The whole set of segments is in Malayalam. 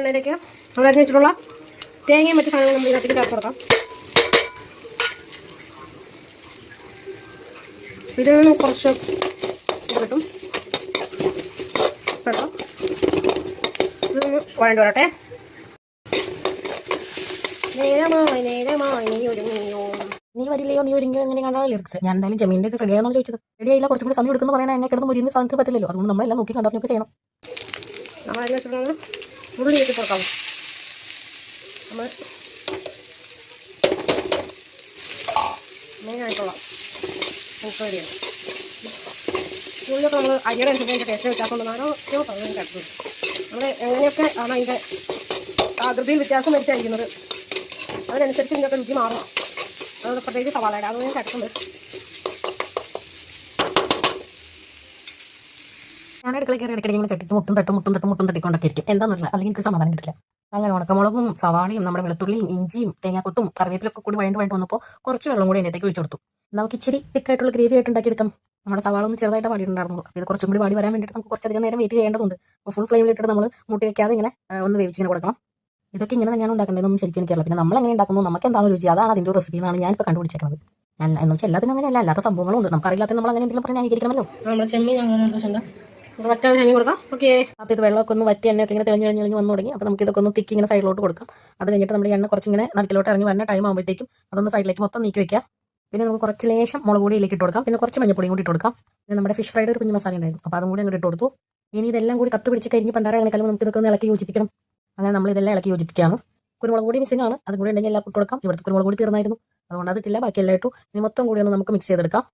എണ്ണയിലേക്ക് നമ്മൾ അരിഞ്ഞ് വെച്ചിട്ടുള്ള തേങ്ങയും മറ്റു സാധനങ്ങളും നമ്മൾ ഇതിനകത്തേക്ക് ചേർത്ത് കൊടുക്കാം. ഇതിൽ നിന്ന് കുറച്ച് കിട്ടും കേട്ടോ. ഇതൊന്ന് വഴണ്ട് വരട്ടെ. നീ വരില്ലയോ നീ ഒരുങ്ങിയോ എങ്ങനെ കണ്ടാണ് ലിറിക്സ്. ഞാൻ എന്തായാലും ജമീൻ്റെ ഇത് റെഡിയാണെന്നാണ് ചോദിച്ചത്. റെഡിയായില്ല, കുറച്ചും കൂടി സമയം എടുക്കുന്ന പറയാൻ എന്നെ കിടന്ന് മുരിയുന്ന സാധനത്തിൽ പറ്റില്ലല്ലോ. അതുകൊണ്ട് നമ്മളെല്ലാം നോക്കി കണ്ടറിഞ്ഞൊക്കെ ചെയ്യണം. നമ്മൾ അരി വെച്ചിട്ടുള്ള ഉള്ളിലേക്ക് കൊടുക്കാം. നമ്മൾ മെയിനായിട്ടുള്ള ഉപ്പ് അരിയാണ്. ഉള്ളിലൊക്കെ നമ്മൾ അരിയുടെ അനുസരിച്ച് ടേസ്റ്റ് വ്യത്യാസമുണ്ടെന്നാണോ പറഞ്ഞു കിടക്കുന്നത്. നമ്മൾ എങ്ങനെയൊക്കെ ആണ് അതിൻ്റെ ആകൃതിയിൽ വ്യത്യാസം വരുത്തിയിരിക്കുന്നത്, അതിനനുസരിച്ച് ഇതിൻ്റെയൊക്കെ രുചി മാറും. അത് പ്രത്യേകിച്ച് സവാളയുടെ അത് ഞാൻ കിടക്കുന്നത്. ഞാൻ അടുക്കള കയറി ഇടയ്ക്കിടയ്ക്ക് ഇങ്ങനെ ചട്ടിച്ച് മുട്ടും തട്ടിക്കൊണ്ടൊക്കെ ഇരിക്കും. എന്താണെന്നില്ല, അല്ലെങ്കിൽ എനിക്ക് സമാധാനം കിട്ടില്ല. അങ്ങനെ ഉണക്കമുളകും സവാളയും നമ്മുടെ വെളുത്തുള്ളിയും ഇഞ്ചിയും തേങ്ങാക്കൊത്തും കറിവേപ്പിലൊക്കെ കൂടി വഴണ്ട് വന്നപ്പോൾ കുറച്ച് വെള്ളം കൂടി അതിനകത്തേക്ക് ഒഴിച്ചു കൊടുത്തു. നമുക്ക് ഇച്ചിരി തിക്കായിട്ടുള്ള ഗ്രേവി ആയിട്ട് ഉണ്ടാക്കിയെടുക്കാം. നമ്മുടെ സവാള ഒന്ന് ചെറുതായിട്ട് വാടിയിട്ടുണ്ടായിരുന്നു. ഇത് കുറച്ചും കൂടി വാടി വരാൻ വേണ്ടിയിട്ട് നമുക്ക് കുറച്ചധികം നേരം വെയിറ്റ് ചെയ്യേണ്ടതുണ്ട്. അപ്പോൾ ഫുൾ ഫ്ലെയിമിലിട്ടിട്ട് നമ്മൾ മൂട്ടി വെക്കാതെ ഇങ്ങനെ ഒന്ന് വേവിച്ചിങ്ങനെ കൊടുക്കണം. ഇതൊക്കെ ഇങ്ങനെ തന്നെയാണ് ഉണ്ടാക്കേണ്ടതെന്നും ശരിക്കും എനിക്കറിയില്ല. പിന്നെ നമ്മൾ എങ്ങനെ ഉണ്ടാക്കുന്നു, നമുക്ക് എന്താണ് രുചി, അതാണ് അതിൻ്റെ റെസിപ്പി എന്നാണ് ഞാനിപ്പോൾ കണ്ടുപിടിച്ചേക്കുന്നത്. ഞാൻ എന്ന് വെച്ചാൽ എല്ലാത്തിനും അങ്ങനെയല്ല, അല്ലാത്ത സംഭവങ്ങളും ഉണ്ട്. നമുക്കറിയില്ലാത്ത നമ്മൾ അങ്ങനെ എന്തെങ്കിലും പറഞ്ഞാൽ അംഗീകരിക്കണമല്ലോ. നമ്മൾ ചെമ്മീൻ വറ്റ ചെമ്മീൻ കൊടുക്കാം. ഓക്കെ, അപ്പോൾ ഇത് വെള്ളമൊക്കെ ഒന്ന് വറ്റി എണ്ണയൊക്കെ ഇങ്ങനെ തെളിഞ്ഞ് വന്നു തുടങ്ങി. അപ്പോൾ നമുക്ക് ഇതൊക്കെ ഒന്ന് തിക്കി ഇങ്ങനെ സൈഡിലോട്ട് കൊടുക്കാം. അത് കഴിഞ്ഞിട്ട് നമ്മുടെ എണ്ണ കുറച്ചിങ്ങനെ നടുക്കിലോട്ട് ഇറങ്ങി വരുന്ന ടൈം ആകുമ്പോഴത്തേക്കും അതൊന്ന് സൈഡിലേക്ക് മൊത്തം നീക്കി വെക്കാം. പിന്നെ നമുക്ക് കുറച്ച് ലേശം മുളക് പൊടിയിലേക്ക് ഇട്ട് കൊടുക്കാം. പിന്നെ കുറച്ച് മഞ്ഞപ്പൊടിയും കൂടി ഇട്ട് കൊടുക്കാം. പിന്നെ നമ്മുടെ ഫിഷ് ഫ്രൈഡ് ഒരു കുഞ്ഞു മസാല ഉണ്ടായിരുന്നു, അപ്പോൾ അതും കൂടി അങ്ങോട്ട് ഇട്ട് കൊടുത്തു. ഇനി ഇതെല്ലാം കൂടി കത്ത് പിടിച്ച് കരിഞ്ഞ് പണ്ടാരങ്ങളെക്കാളും നമുക്ക് ഇതൊക്കെ ഒന്ന് ഇളക്കി യോജിപ്പിക്കണം. അങ്ങനെ നമ്മൾ ഇതെല്ലാം ഇളക്കി യോജിപ്പിക്കുകയാണ്. കുരുമുളക് പൊടി മിസ്സിംഗ് ആണ്, അതും കൂടി ഉണ്ടെങ്കിൽ എല്ലാം ഇട്ട് കൊടുക്കാം. ഇവിടുത്തെ കുരുമുളക് പൊടി തീർന്നായിരുന്നു, അതുകൊണ്ട് അതിട്ടില്ല, ബാക്കിയെല്ലാം ഇട്ടു. ഇനി മൊത്തം കൂടി ഒന്ന് നമുക്ക് മിക്സ് ചെയ്തെടുക്കാം.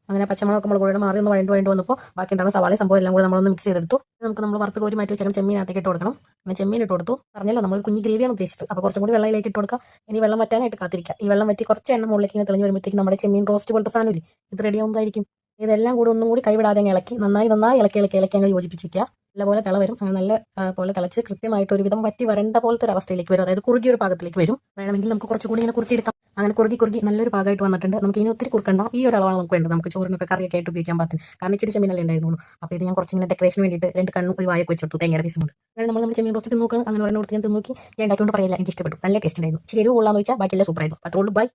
അങ്ങനെ പച്ചമുളക് മുളക് പൊടിയുടെ മാറി ഒന്ന് വഴണ്ട് വന്നപ്പോൾ ബാക്കി ഉണ്ടാകുന്ന സവാളയും സംഭവം എല്ലാം കൂടി നമ്മളൊന്ന് മിക്സ് ചെയ്തെടുത്തു. നമുക്ക് നമ്മൾ വറുത്ത് കോരി മാറ്റി വെച്ചാൽ ചെമ്മീനകത്തേക്ക് ഇട്ട് കൊടുക്കണം. അങ്ങനെ ചെമ്മീൻ ഇട്ട് കൊടുത്തു. പറഞ്ഞല്ലോ നമ്മൾ കുഞ്ഞ് ഗ്രേവിയാണ് ഉദ്ദേശിച്ചത്, അപ്പോൾ കുറച്ചും കൂടി വെള്ളയിലേക്ക് ഇട്ട് കൊടുക്കാം. ഇനി വെള്ളം വറ്റാനായിട്ട് കാത്തിരിക്കുക. ഈ വെള്ളം വറ്റി കുറച്ച് എണ്ണ മുകളിലേക്ക് ഇങ്ങനെ തെളിഞ്ഞ് വരുമ്പോഴത്തേക്കും നമ്മുടെ ചെമ്മീൻ റോസ്റ്റ് പോലത്തെ സാധനമില്ലേ, ഇത് റെഡി ആവുന്നതായിരിക്കും. ഇതെല്ലാം കൂടി ഒന്നും കൂടി കൈവിടാതെ ഇളക്കി നന്നായി ഇളക്കി അങ്ങ് യോജിപ്പിച്ച് വയ്ക്കുക. നല്ലപോലെ തിള വരും. അങ്ങനെ നല്ല പോലെ തിളച്ച് കൃത്യമായിട്ട് ഒരുവിധം വറ്റി വരേണ്ട പോലത്തെ ഒരു അവസ്ഥയിലേക്ക് വരും, അതായത് കുറുകിയ ഒരു പാകത്തിലേക്ക് വരും. വേണമെങ്കിൽ നമുക്ക് കുറച്ചുകൂടി ഇങ്ങനെ കുറുക്കിയെടുക്കാം. അങ്ങനെ കുറുകി നല്ലൊരു പാകമായിട്ട് വന്നിട്ടുണ്ട്. നമുക്ക് ഇനി ഒത്തിരി കുറുക്കണ്ട, ഈ ഒരു അളവാണ് നമുക്ക് വേണ്ടത്. നമുക്ക് ചോറിനൊക്കെ കറിയൊക്കെ ആയിട്ട് ഉപയോഗിക്കാൻ പറ്റും. കാരണം ഇച്ചിരി ചെമ്മീനല്ലേ ഉണ്ടായിരുന്നുള്ളൂ. അപ്പോൾ ഇത് ഞാൻ കുറച്ചിങ്ങനെ ഡെക്കറേഷന് വേണ്ടിയിട്ട് 2 കണ്ണും ഒരു വായൊക്കെ വെച്ചെടുത്തു തേങ്ങയുടെ പീസും കൊണ്ട്. അങ്ങനെ നമ്മൾ ചെമ്മീൻ റോസ്റ്റ് നോക്കണം. അങ്ങനെ ഒരെണ്ണം കൊടുത്ത് ഞാൻ നോക്കി ഞാൻ ഉണ്ടാക്കിക്കൊണ്ട് പറയില്ല, എനിക്ക് ഇഷ്ടപ്പെട്ടു. നല്ല ടേസ്റ്റ് ഉണ്ടായിരുന്നു. ഇച്ചിരി എരിവ് കൊള്ളാന്ന് വെച്ചാൽ ബാക്കിയെല്ലാം സൂപ്പറായിരുന്നു. അത്രേ ഉള്ളൂ. ബൈ.